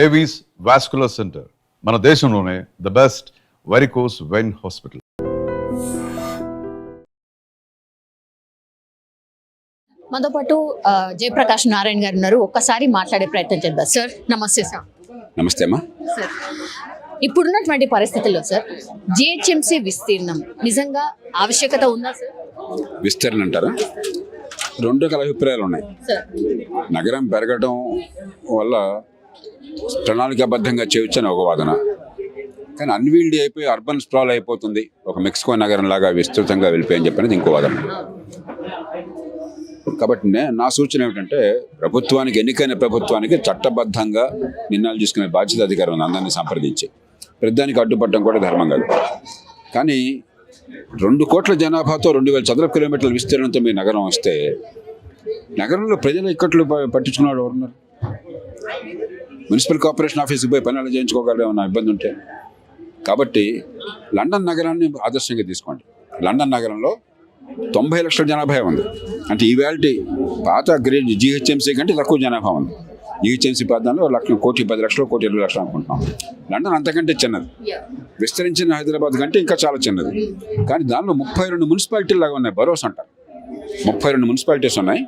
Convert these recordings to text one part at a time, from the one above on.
Avis vascular centre మన దేశంలోనే the best varicose vein hospital. మనతో పాటు జయప్రకాష్ నారాయణ గారు ఉన్నారు. ఒక్కసారి మాట్లాడే ప్రయత్నం చేద్దాం. సార్ నమస్తే. సార్ నమస్తే అమ్మా. సార్ ఇప్పుడున్నటువంటి పరిస్థితుల్లో సార్ జిహెచ్ఎంసీ విస్తీర్ణం నిజంగా ఆవశ్యకత ఉందా సార్? విస్తరణ అంటారా? రెండు రకాల అభిప్రాయాలు ఉన్నాయి. నగరం పెరగడం వల్ల ప్రణాళికాబద్ధంగా చేయొచ్చని ఒక వాదన, కానీ అన్వీల్డీ అయిపోయి అర్బన్ స్ప్రాల్ అయిపోతుంది, ఒక మెక్సికో నగరం లాగా విస్తృతంగా వెళ్ళిపోయని చెప్పనేది ఇంకో వాదన. కాబట్టి నా సూచన ఏమిటంటే ప్రభుత్వానికి, ఎన్నికైన ప్రభుత్వానికి చట్టబద్ధంగా నిర్ణయాలు తీసుకునే బాధ్యత అధికారం ఉంది. అందరినీ సంప్రదించి ప్రతిదానికి అడ్డుపడడం కూడా ధర్మం కాదు. కానీ 2 కోట్ల జనాభాతో 2000 చదరపు కిలోమీటర్ల విస్తీర్ణంతో మీ నగరం వస్తే నగరంలో ప్రజల ఇక్కట్లు పట్టించుకున్నాడు ఎవరున్నారు? మున్సిపల్ కార్పొరేషన్ ఆఫీస్కి పోయి పనులు చేయించుకోగలరు ఏమన్నా ఇబ్బంది ఉంటే. కాబట్టి లండన్ నగరాన్ని ఆదర్శంగా తీసుకోండి. లండన్ నగరంలో 90 లక్షల జనాభా ఉంది. అంటే ఈవేళ పాత గ్రేడ్ జిహెచ్ఎంసీ కంటే తక్కువ జనాభా ఉంది. జిహెచ్ఎంసీ ప్రాంతంలో 1,10 లక్షలు 1,20 లక్షలు అనుకుంటున్నాం. లండన్ అంతకంటే చిన్నది, విస్తరించిన హైదరాబాద్ కంటే ఇంకా చాలా చిన్నది. కానీ దానిలో 32 మున్సిపాలిటీలు లాగా ఉన్నాయి, బరోస్ అంటారు. 32 మున్సిపాలిటీస్ ఉన్నాయి.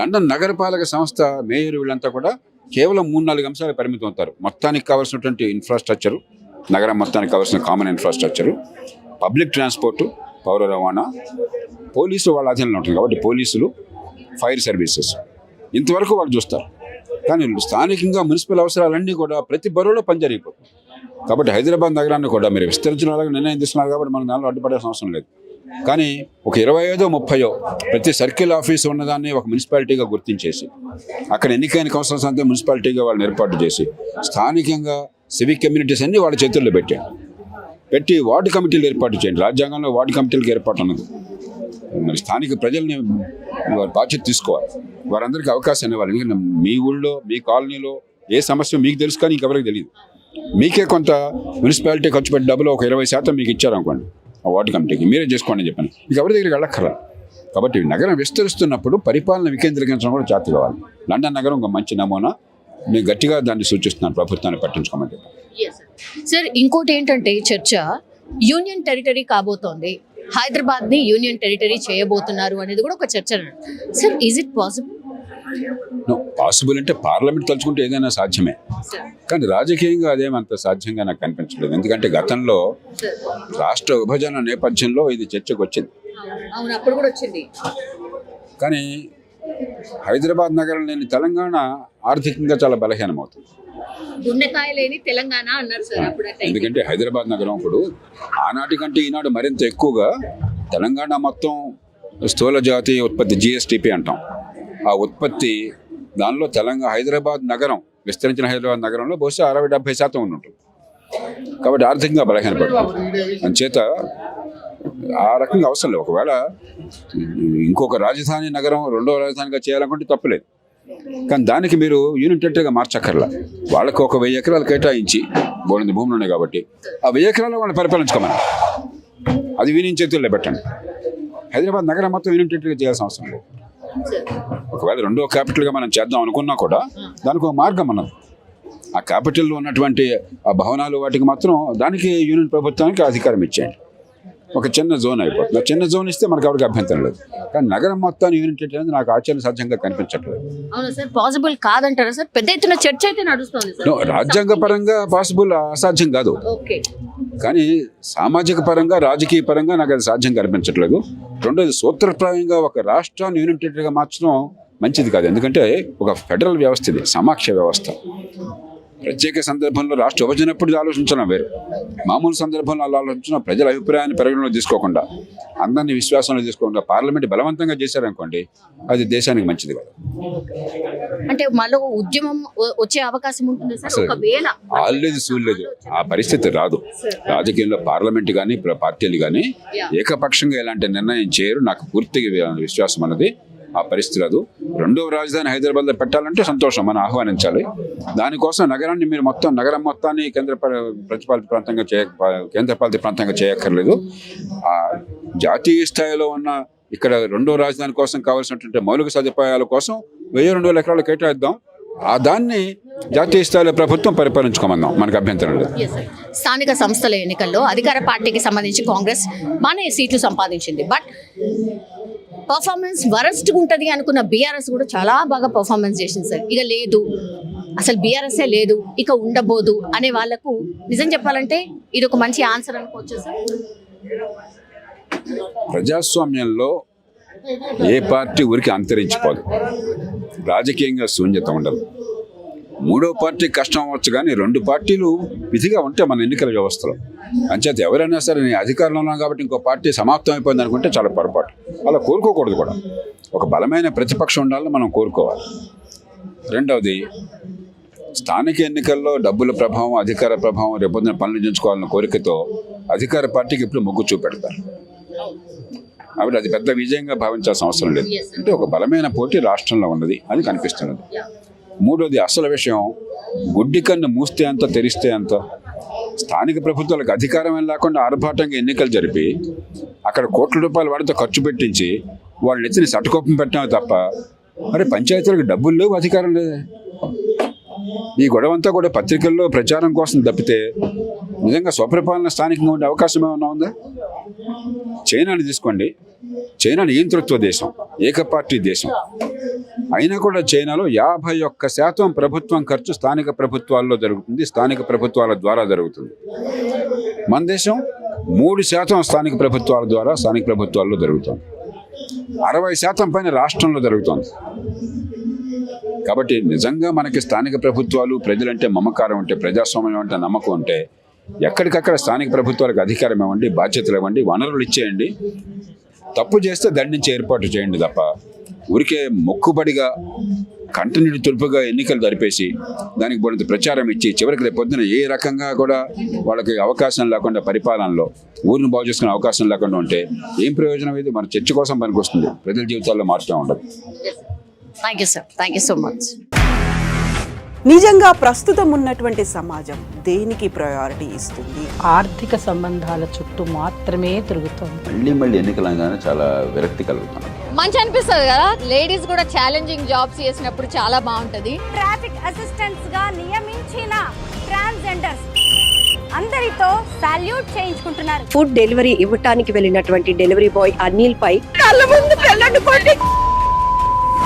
లండన్ నగరపాలక సంస్థ మేయర్ వీళ్ళంతా కూడా కేవలం 3-4 అంశాలు పరిమితం అవుతారు. మొత్తానికి కావాల్సినటువంటి ఇన్ఫ్రాస్ట్రక్చరు, నగరం మొత్తానికి కావాల్సిన కామన్ ఇన్ఫ్రాస్ట్రక్చరు, పబ్లిక్ ట్రాన్స్పోర్టు, పౌర రవాణా, పోలీసులు వాళ్ళ అధీనంలో ఉంటుంది. కాబట్టి పోలీసులు, ఫైర్ సర్వీసెస్ ఇంతవరకు వాళ్ళు చూస్తారు. కానీ స్థానికంగా మున్సిపల్ అవసరాలన్నీ కూడా ప్రతి బరోలో పనిజరిగిపోతుంది. కాబట్టి హైదరాబాద్ నగరాన్ని కూడా మీరు విస్తరించిన వాళ్ళకి నిర్ణయం తీసుకున్నారు కాబట్టి మన దానిలో అడ్డుపడాల్సిన అవసరం లేదు. కానీ ఒక 25-30 ప్రతి సర్కిల్ ఆఫీసు ఉన్నదాన్ని ఒక మున్సిపాలిటీగా గుర్తించేసి అక్కడ ఎన్నికైన కౌన్సిలర్స్ అంతా మున్సిపాలిటీగా వాళ్ళని ఏర్పాటు చేసి స్థానికంగా సివిక్ కమ్యూనిటీస్ అన్ని వాళ్ళ చేతుల్లో పెట్టి వార్డు కమిటీలు ఏర్పాటు చేయండి. రాజ్యాంగంలో వార్డు కమిటీలకు ఏర్పాటు ఉన్నది. మరి స్థానిక ప్రజల్ని వారి బాధ్యత తీసుకోవాలి, వారందరికీ అవకాశం ఇవ్వాలి. ఎందుకంటే మీ ఊళ్ళో, మీ కాలనీలో ఏ సమస్య మీకు తెలుసు కానీ ఇంకెవరికి తెలియదు. మీకే కొంత మున్సిపాలిటీ ఖర్చు పెట్టి డబ్బులు ఒక 20% మీకు ఇచ్చారనుకోండి ఆ వార్డు కమిటీకి, మీరే చేసుకోండి అని చెప్పాను. మీకు ఎవరి దగ్గరికి వెళ్ళక్కర్లేదు. కాబట్టి నగరం విస్తరిస్తున్నప్పుడు పరిపాలన వికేంద్రీకరించడం కూడా చేత కావాలి. లండన్ నగరం ఒక మంచి నమూనా. నేను గట్టిగా దాన్ని సూచిస్తున్నాను, ప్రభుత్వాన్ని పట్టించుకోమని చెప్పాను. సార్ ఇంకోటి ఏంటంటే చర్చ యూనియన్ టెరిటరీ కాబోతోంది, హైదరాబాద్ ని యూనియన్ టెరిటరీ చేయబోతున్నారు అనేది కూడా ఒక చర్చ. Sir is it possible? Possible అంటే పార్లమెంట్ తలుచుకుంటే ఏదైనా సాధ్యమే, కానీ రాజకీయంగా అదేమంత సాధ్యంగా నాకు కనిపించలేదు. ఎందుకంటే గతంలో రాష్ట్ర విభజన నేపథ్యంలో ఇది చర్చకు వచ్చింది. కానీ హైదరాబాద్ నగరం లేని తెలంగాణ ఆర్థికంగా చాలా బలహీనమవుతుంది. ఎందుకంటే హైదరాబాద్ నగరం ఇప్పుడు ఆనాటి కంటే ఈనాడు మరింత ఎక్కువగా తెలంగాణ మొత్తం స్థూల జాతీయ ఉత్పత్తి GSTP అంటాం. ఆ ఉత్పత్తి దానిలో హైదరాబాద్ నగరం, విస్తరించిన హైదరాబాద్ నగరంలో బహుశా 60-70% ఉంటుంది. కాబట్టి ఆర్థికంగా బలహీనపడుతుంది. అంచేత ఆ రకంగా అవసరం లేదు. ఒకవేళ ఇంకొక రాజధాని నగరం రెండవ రాజధానిగా చేయాలనుకుంటే తప్పలేదు, కానీ దానికి మీరు యూనియన్ టెరిటరీగా మార్చక్కర్లా. వాళ్ళకి ఒక 1000 ఎకరాలు కేటాయించి, బోలెడు భూములు ఉన్నాయి కాబట్టి ఆ 1000 ఎకరాలు వాళ్ళని పరిపాలించుకోమని, అది యూనియన్ చేతుల్లో పెట్టండి. హైదరాబాద్ నగరం మొత్తం యూనియన్ టెరిటరీగా చేయాల్సిన అవసరం లేదు. ఒకవేళ రెండో క్యాపిటల్గా మనం చేద్దాం అనుకున్నా కూడా దానికి ఒక మార్గం ఉన్నది. ఆ క్యాపిటల్లో ఉన్నటువంటి ఆ భవనాలు వాటికి మాత్రం దానికి యూనియన్ ప్రభుత్వానికి అధికారం ఇచ్చేయండి. ఒక చిన్న జోన్ అయిపోతుంది. ఆ చిన్న జోన్ ఇస్తే మనకు ఎవరికి అభ్యంతరం లేదు. కానీ నగరం మొత్తాన్ని యూనియన్ టెరిటరీ అనేది నాకు ఆశ్చర్య సాధ్యంగా కనిపించట్లేదు. పాసిబుల్ కాదంటారా సార్? పెద్ద ఎత్తున చర్చ అయితే నడుస్తుంది. రాజ్యాంగ పరంగా పాసిబుల్, అసాధ్యం కాదు. కానీ సామాజిక పరంగా, రాజకీయ పరంగా నాకు అది సాధ్యం కనిపించట్లేదు. రెండోది, సూత్రప్రాయంగా ఒక రాష్ట్రాన్ని యూనియన్ టెరిటరీగా మార్చడం మంచిది కాదు. ఎందుకంటే ఒక ఫెడరల్ వ్యవస్థ, ఇది సమాఖ్య వ్యవస్థ. ప్రత్యేక సందర్భంలో రాష్ట్ర విభజనప్పుడు ఆలోచించడం వేరు, మామూలు సందర్భంలో ఆలోచించడం. ప్రజల అభిప్రాయాన్ని పరిగణలో తీసుకోకుండా, అందరినీ విశ్వాసంలో తీసుకోకుండా పార్లమెంట్ బలవంతంగా చేశారనుకోండి, అది దేశానికి మంచిది కాదు. అంటే మళ్ళీ ఉద్యమం వచ్చే అవకాశం ఉంటుంది సార్. ఆల్రెడీ చూడలేదు, ఆ పరిస్థితి రాదు. రాజకీయంలో పార్లమెంట్ కానీ పార్టీలు కానీ ఏకపక్షంగా ఎలాంటి నిర్ణయం చేయరు. నాకు పూర్తిగా విశ్వాసం అన్నది. ఆ పరిస్థితి రాదు. రెండవ రాజధాని హైదరాబాద్లో పెట్టాలంటే సంతోషం, మనం ఆహ్వానించాలి. దానికోసం నగరాన్ని మీరు నగరం మొత్తాన్ని కేంద్రపాలిత ప్రాంతంగా చేయక్కర్లేదు. ఆ జాతీయ స్థాయిలో ఉన్న ఇక్కడ రెండో రాజధాని కోసం కావాల్సినటువంటి మౌలిక సదుపాయాల కోసం 1000-2000 ఎకరాలు కేటాయిద్దాం. ఆ దాన్ని జాతీయ స్థాయిలో ప్రభుత్వం పరిపాలించుకోమన్నాం, మనకు అభ్యంతరం లేదు. స్థానిక సంస్థల ఎన్నికల్లో అధికార పార్టీకి సంబంధించి కాంగ్రెస్ బాగానే సీట్లు సంపాదించింది. బట్ పర్ఫార్మెన్స్ వరస్ట్ ఉంటుంది అనుకున్న బీఆర్ఎస్ కూడా చాలా బాగా పర్ఫార్మెన్స్ చేసింది సార్. ఇక లేదు, అసలు బీఆర్ఎస్ఏ లేదు, ఇక ఉండబోదు అనే వాళ్ళకు నిజం చెప్పాలంటే ఇది ఒక మంచి ఆన్సర్ అనుకోవచ్చు సార్. ప్రజాస్వామ్యంలో ఏ పార్టీ ఊరికి అంతరించిపోదు, రాజకీయంగా శూన్యత ఉండదు. మూడో పార్టీ కష్టం అవ్వచ్చు, కానీ రెండు పార్టీలు విధిగా ఉంటే మన ఎన్నికల వ్యవస్థలో. అంచేత ఎవరైనా సరే నేను అధికారంలో ఉన్నాను కాబట్టి ఇంకో పార్టీ సమాప్తం అయిపోయింది అనుకుంటే చాలా పొరపాటు. అలా కోరుకోకూడదు కూడా. ఒక బలమైన ప్రతిపక్షం ఉండాలని మనం కోరుకోవాలి. రెండవది, స్థానిక ఎన్నికల్లో డబ్బుల ప్రభావం, అధికార ప్రభావం, రేపొద్దున పనులు చేయించుకోవాలన్న కోరికతో అధికార పార్టీకి ఇప్పుడు మొగ్గు చూపెడతారు. కాబట్టి అది పెద్ద విజయంగా భావించాల్సిన అవసరం లేదు. అంటే ఒక బలమైన పోటీ రాష్ట్రంలో ఉన్నది అని కనిపిస్తున్నది. మూడోది, అసలు విషయం, గుడ్డి కన్ను మూస్తే అంత తెరిస్తే అంత. స్థానిక ప్రభుత్వాలకు అధికారమే లేకుండా ఆర్భాటంగా ఎన్నికలు జరిపి అక్కడ కోట్ల రూపాయలు వాడితో ఖర్చు పెట్టించి వాళ్ళు నెత్తిని సటకోపం పెట్టామే తప్ప మరి పంచాయతీలకు డబ్బులు లేవు, అధికారం లేదు. ఈ గొడవంతా కూడా పత్రికల్లో ప్రచారం కోసం తప్పితే నిజంగా స్వపరిపాలన స్థానికంగా ఉండే అవకాశం ఏమన్నా ఉందా? చైనాని తీసుకోండి. చైనా నియంతృత్వ దేశం, ఏకపార్టీ దేశం. అయినా కూడా చైనాలో 51% ప్రభుత్వం ఖర్చు స్థానిక ప్రభుత్వాల్లో జరుగుతుంది, స్థానిక ప్రభుత్వాల ద్వారా జరుగుతుంది. మన దేశం 3% స్థానిక ప్రభుత్వాల ద్వారా స్థానిక ప్రభుత్వాల్లో జరుగుతుంది. 60% పైన రాష్ట్రంలో జరుగుతుంది. కాబట్టి నిజంగా మనకి స్థానిక ప్రభుత్వాలు, ప్రజలంటే మమకారం ఉంటే, ప్రజాస్వామ్యం అంటే నమ్మకం ఉంటే ఎక్కడికక్కడ స్థానిక ప్రభుత్వాలకు అధికారం ఇవ్వండి, బాధ్యతలు ఇవ్వండి, వనరులు ఇచ్చేయండి. తప్పు చేస్తే దండించి ఏర్పాటు చేయండి తప్ప ఊరికే మొక్కుబడిగా కంటిన్యూ తురుపుగా ఎన్నికలు జరిపేసి దానికి బోడంత ప్రచారం ఇచ్చి చివరికి రేపు పొద్దున ఏ రకంగా కూడా వాళ్ళకి అవకాశం లేకుండా పరిపాలనలో ఊరిని బాగు చేసుకునే అవకాశం లేకుండా ఉంటే ఏం ప్రయోజనం? ఇది మన చర్చ కోసం పనికి వస్తుంది, ప్రజల జీవితాల్లో మార్చడం ఉండదు. Thank you sir, thank you so much. నిజంగా ప్రస్తుతం ఉన్నటువంటి సమాజం దేనికి ప్రయారిటీ ఇస్తుంది? ఆర్థిక సంబంధాల చుట్టూ మాత్రమే తిరుగుతుంది. మళ్ళీ ఎన్నికలంగానే చాలా విరక్తి కలుగుతున్నాం. మంచి అనిపిస్తుంది కదా, లేడీస్ కూడా ఛాలెంజింగ్ జాబ్స్ చేసినప్పుడు చాలా బాగుంటది. ట్రాఫిక్ అసిస్టెంట్స్ గా నియమించిన ట్రాన్స్జెండర్స్ అందరితో సాల్యూట్ చేయించుకుంటున్నారు. ఫుడ్ డెలివరీ ఇవ్వటానికి వెళ్ళినటువంటి డెలివరీ బాయ్ అనిల్ పై కళ్ళ ముందు